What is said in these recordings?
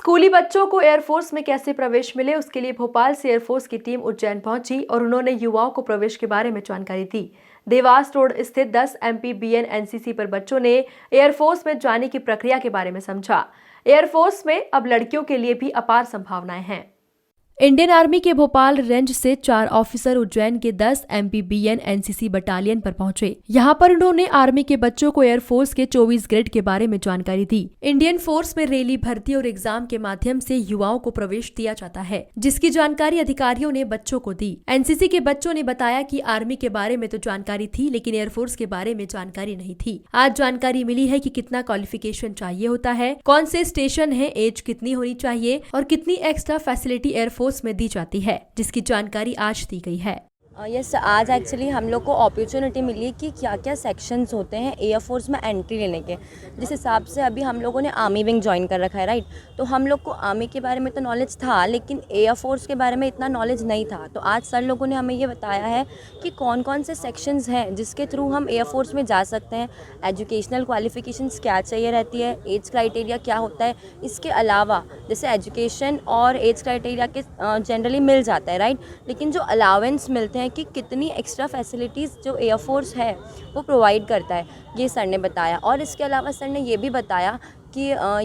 स्कूली बच्चों को एयरफोर्स में कैसे प्रवेश मिले, उसके लिए भोपाल से एयरफोर्स की टीम उज्जैन पहुंची और उन्होंने युवाओं को प्रवेश के बारे में जानकारी दी। देवास रोड स्थित 10 MPBN NCC पर बच्चों ने एयरफोर्स में जाने की प्रक्रिया के बारे में समझा। एयरफोर्स में अब लड़कियों के लिए भी अपार संभावनाएं हैं। इंडियन आर्मी के भोपाल रेंज से 4 ऑफिसर उज्जैन के 10 MPBN NCC बटालियन पर पहुंचे। यहां पर उन्होंने आर्मी के बच्चों को एयरफोर्स के 24 ग्रेड के बारे में जानकारी दी। इंडियन फोर्स में रैली, भर्ती और एग्जाम के माध्यम से युवाओं को प्रवेश दिया जाता है, जिसकी जानकारी अधिकारियों ने बच्चों को दी। NCC के बच्चों ने बताया कि आर्मी के बारे में तो जानकारी थी, लेकिन एयरफोर्स के बारे में जानकारी नहीं थी। आज जानकारी मिली है कि कितना क्वालिफिकेशन चाहिए होता है, कौन से स्टेशन है, एज कितनी होनी चाहिए और कितनी एक्स्ट्रा फैसिलिटी एयरफोर्स में दी जाती है, जिसकी जानकारी आज दी गई है। यस, आज एक्चुअली हम लोग को अपॉर्चुनिटी मिली कि क्या क्या सेक्शंस होते हैं एयरफोर्स में एंट्री लेने के। जिस हिसाब से अभी हम लोगों ने आर्मी विंग ज्वाइन कर रखा है, राइट, तो हम लोग को आर्मी के बारे में तो नॉलेज था, लेकिन एयरफोर्स के बारे में इतना नॉलेज नहीं था। तो आज सर लोगों ने हमें ये बताया है कि कौन कौन से सेक्शंस हैं जिसके थ्रू हम एयरफोर्स में जा सकते हैं, एजुकेशनल क्वालिफिकेशंस क्या चाहिए रहती है, एज क्राइटेरिया क्या होता है। इसके अलावा जैसे एजुकेशन और एज क्राइटेरिया के जनरली मिल जाता है, राइट, लेकिन जो अलावेंस मिलते हैं कि कितनी एक्स्ट्रा फैसिलिटीज़ जो एयरफोर्स है वो प्रोवाइड करता है, ये सर ने बताया। और इसके अलावा सर ने ये भी बताया कि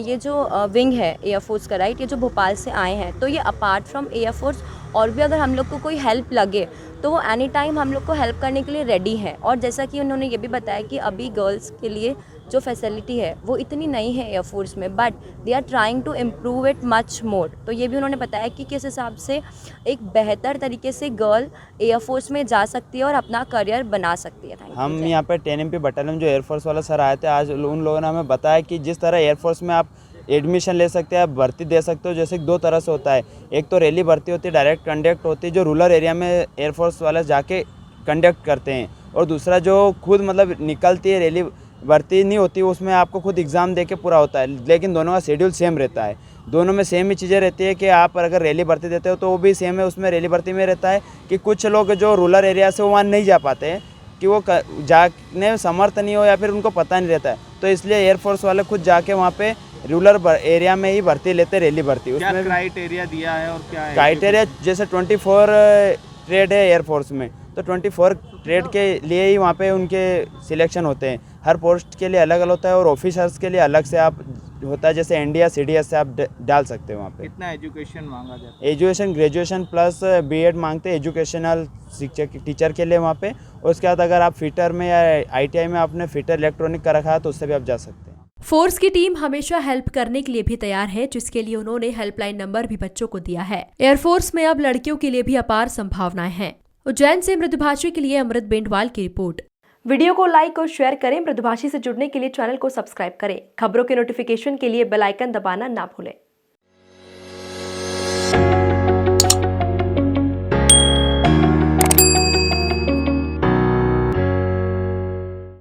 ये जो विंग है एयरफोर्स का, राइट, ये जो भोपाल से आए हैं, तो ये अपार्ट फ्रॉम एयरफोर्स और भी अगर हम लोग को कोई हेल्प लगे तो वो एनी टाइम हम लोग को हेल्प करने के लिए रेडी है। और जैसा कि उन्होंने ये भी बताया कि अभी गर्ल्स के लिए जो फैसिलिटी है वो इतनी नहीं है एयरफोर्स में, but they are trying to improve it much more. तो ये भी उन्होंने बताया कि किस हिसाब से एक बेहतर तरीके से गर्ल एयरफोर्स में जा सकती है और अपना करियर बना सकती है। हम यहाँ पे 10 MP बटालियन जो एयरफोर्स वाला सर आए थे, आज उन लोगों ने हमें बताया कि जिस तरह एयरफोर्स में आप एडमिशन ले सकते हैं, आप भर्ती दे सकते हो। जैसे 2 तरह से होता है, एक तो रैली भर्ती होती है, डायरेक्ट कंडक्ट होती है, जो रूरल एरिया में एयरफोर्स वाले जाके कंडक्ट करते हैं, और दूसरा जो खुद मतलब निकलती है रैली भर्ती नहीं होती, उसमें आपको खुद एग्ज़ाम दे के पूरा होता है, लेकिन दोनों का शेड्यूल सेम रहता है। दोनों में सेम ही चीज़ें रहती है कि आप अगर रैली भर्ती देते हो तो वो भी सेम है, उसमें रैली भर्ती में रहता है कि कुछ लोग जो रूरल एरिया से वहाँ नहीं जा पाते हैं, कि वो जाने समर्थ नहीं हो या फिर उनको पता नहीं रहता है, तो इसलिए एयरफोर्स वाले खुद जाके वहाँ पे रूरल एरिया में ही भर्ती लेते, रैली भर्ती। उसमें क्राइटेरिया दिया है और क्या है क्राइटेरिया? जैसे 24 ट्रेड है एयरफोर्स में, तो 24 ट्रेड के लिए ही वहाँ पे उनके सिलेक्शन होते हैं। हर पोस्ट के लिए अलग अलग होता है और ऑफिसर्स के लिए अलग से आप होता है, जैसे इंडिया CDS से आप डाल सकते हैं वहाँ पे। कितना एजुकेशन मांगा जाता है? एजुकेशन ग्रेजुएशन प्लस B.Ed मांगते हैं एजुकेशनल शिक्षक टीचर के लिए वहाँ पे। और उसके बाद अगर आप फिटर में या ITI में आपने फिटर इलेक्ट्रॉनिक का रखा है तो उससे भी आप जा सकते हैं। फोर्स की टीम हमेशा हेल्प करने के लिए भी तैयार है, जिसके लिए उन्होंने हेल्पलाइन नंबर भी बच्चों को दिया है। एयरफोर्स में अब लड़कियों के लिए भी अपार संभावनाएं हैं। उज्जैन से मृदुभाषी के लिए अमृत बेंडवाल की रिपोर्ट। वीडियो को लाइक और शेयर करें। मृदुभाषी से जुड़ने के लिए चैनल को सब्सक्राइब करें। खबरों के नोटिफिकेशन के लिए बेल आइकन दबाना ना भूलें।